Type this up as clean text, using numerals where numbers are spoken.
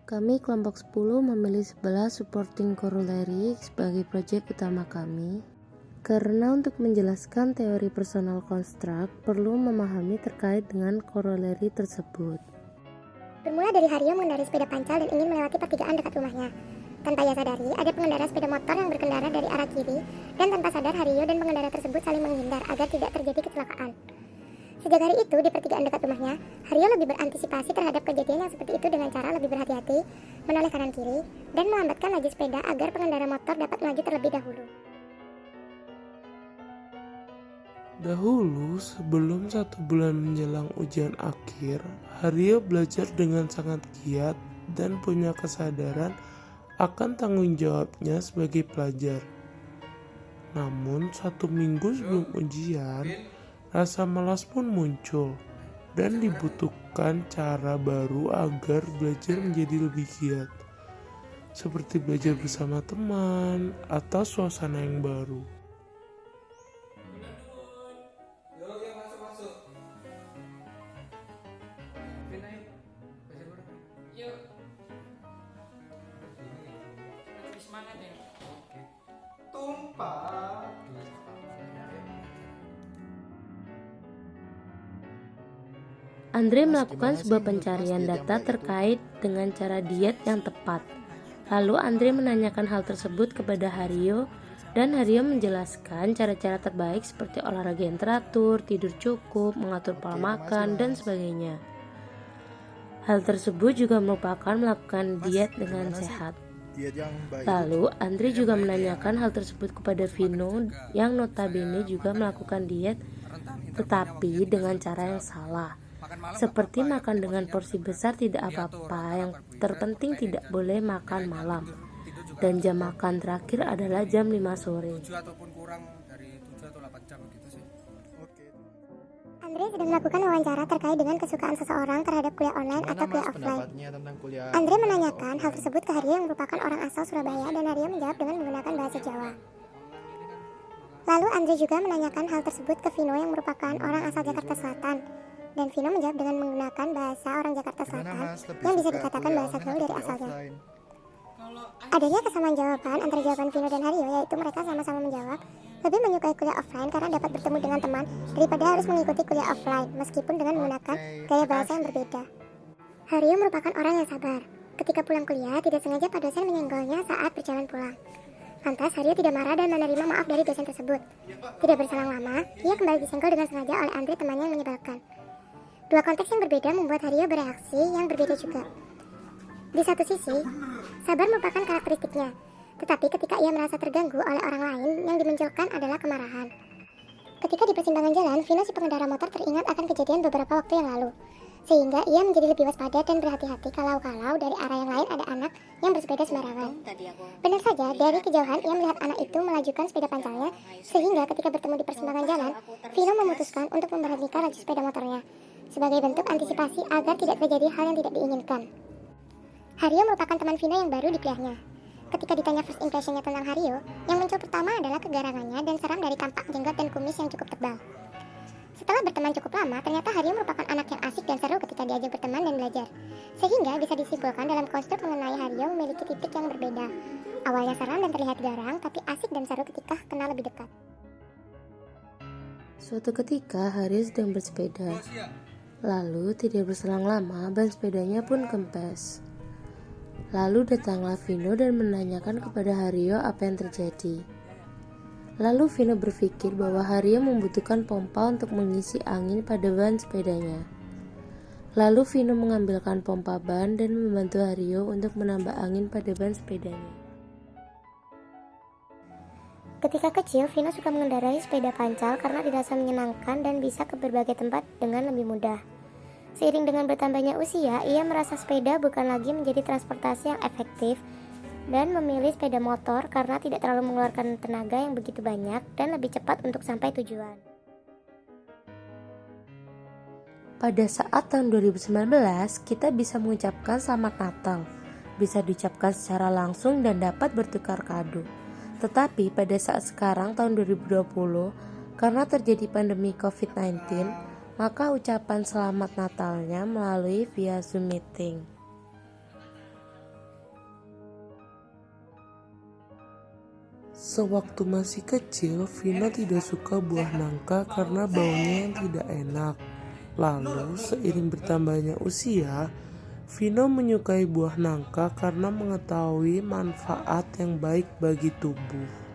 Kami kelompok 10 memilih 11 supporting corollary sebagai proyek utama kami, karena untuk menjelaskan teori personal construct perlu memahami terkait dengan corollary tersebut. Bermula dari Haryo mengendarai sepeda pancal dan ingin melewati pertigaan dekat rumahnya. Tanpa ia sadari, ada pengendara sepeda motor yang berkendara dari arah kiri, dan tanpa sadar Haryo dan pengendara tersebut saling menghindar agar tidak terjadi kecelakaan. Sejak hari itu, di pertigaan dekat rumahnya, Haryo lebih berantisipasi terhadap kejadian yang seperti itu dengan cara lebih berhati-hati, menoleh kanan kiri, dan melambatkan laju sepeda agar pengendara motor dapat melaju terlebih dahulu. Dahulu, sebelum 1 bulan menjelang ujian akhir, Haryo belajar dengan sangat giat dan punya kesadaran akan tanggung jawabnya sebagai pelajar. Namun, 1 minggu sebelum ujian, rasa malas pun muncul dan dibutuhkan cara baru agar belajar menjadi lebih giat, seperti belajar bersama teman atau suasana yang baru. Andre melakukan sebuah pencarian data terkait dengan cara diet yang tepat. Lalu Andre menanyakan hal tersebut kepada Haryo, dan Haryo menjelaskan cara-cara terbaik seperti olahraga yang teratur, tidur cukup, mengatur pola makan, dan sebagainya. Hal tersebut juga merupakan melakukan diet dengan sehat. Lalu Andre juga menanyakan hal tersebut kepada Vino yang notabene juga melakukan diet tetapi dengan cara yang salah. Seperti makan dengan porsi besar tidak apa-apa, yang terpenting tidak boleh makan malam. Dan jam makan terakhir adalah jam 5 sore. Andre sedang melakukan wawancara terkait dengan kesukaan seseorang terhadap kuliah online atau kuliah offline. Andre menanyakan hal tersebut ke Haryo yang merupakan orang asal Surabaya, dan Haryo menjawab dengan menggunakan bahasa Jawa. Lalu Andre juga menanyakan hal tersebut ke Vino yang merupakan orang asal Jakarta Selatan, dan Vino menjawab dengan menggunakan bahasa orang Jakarta Selatan yang bisa dikatakan bahasa gaul dari asalnya. Adanya kesamaan jawaban antara jawaban Vino dan Haryo, yaitu mereka sama-sama menjawab lebih menyukai kuliah offline karena dapat bertemu dengan teman daripada harus mengikuti kuliah offline, meskipun dengan menggunakan gaya bahasa yang berbeda. Haryo merupakan orang yang sabar. Ketika pulang kuliah, tidak sengaja Pak dosen menyenggolnya saat berjalan pulang. Lantas Haryo tidak marah dan menerima maaf dari dosen tersebut. Tidak berselang lama, ia kembali disenggol dengan sengaja oleh Andre, temannya yang menyebalkan. Dua konteks yang berbeda membuat Haryo bereaksi yang berbeda juga. Di satu sisi, sabar merupakan karakteristiknya, tetapi ketika ia merasa terganggu oleh orang lain, yang dimunculkan adalah kemarahan. Ketika di persimpangan jalan, Vino si pengendara motor teringat akan kejadian beberapa waktu yang lalu, sehingga ia menjadi lebih waspada dan berhati-hati kalau-kalau dari arah yang lain ada anak yang bersepeda sembarangan. Benar saja, dari kejauhan ia melihat anak itu melajukan sepeda pancalnya, sehingga ketika bertemu di persimpangan jalan, Vino memutuskan untuk memberhentikan laju sepeda motornya, sebagai bentuk antisipasi agar tidak terjadi hal yang tidak diinginkan. Haryo merupakan teman Vino yang baru dipilihnya. Ketika ditanya first impressionnya tentang Haryo, yang muncul pertama adalah kegarangannya dan seram dari tampak jenggot dan kumis yang cukup tebal. Setelah berteman cukup lama, ternyata Haryo merupakan anak yang asik dan seru ketika diajak berteman dan belajar. Sehingga bisa disimpulkan dalam konstruk mengenai Haryo memiliki titik yang berbeda. Awalnya seram dan terlihat garang, tapi asik dan seru ketika kenal lebih dekat. Suatu ketika Haryo sedang bersepeda. Lalu tidak berselang lama ban sepedanya pun kempes. Lalu datanglah Vino dan menanyakan kepada Haryo apa yang terjadi. Lalu Vino berpikir bahwa Haryo membutuhkan pompa untuk mengisi angin pada ban sepedanya. Lalu Vino mengambilkan pompa ban dan membantu Haryo untuk menambah angin pada ban sepedanya. Ketika kecil, Vino suka mengendarai sepeda pancal karena dirasa menyenangkan dan bisa ke berbagai tempat dengan lebih mudah. Seiring dengan bertambahnya usia, ia merasa sepeda bukan lagi menjadi transportasi yang efektif dan memilih sepeda motor karena tidak terlalu mengeluarkan tenaga yang begitu banyak dan lebih cepat untuk sampai tujuan. Pada saat tahun 2019, kita bisa mengucapkan Selamat Natal, bisa diucapkan secara langsung dan dapat bertukar kado. Tetapi pada saat sekarang tahun 2020, karena terjadi pandemi COVID-19, maka ucapan selamat Natalnya melalui via Zoom meeting. Sewaktu masih kecil, Vino tidak suka buah nangka karena baunya yang tidak enak. Lalu, seiring bertambahnya usia, Vino menyukai buah nangka karena mengetahui manfaat yang baik bagi tubuh.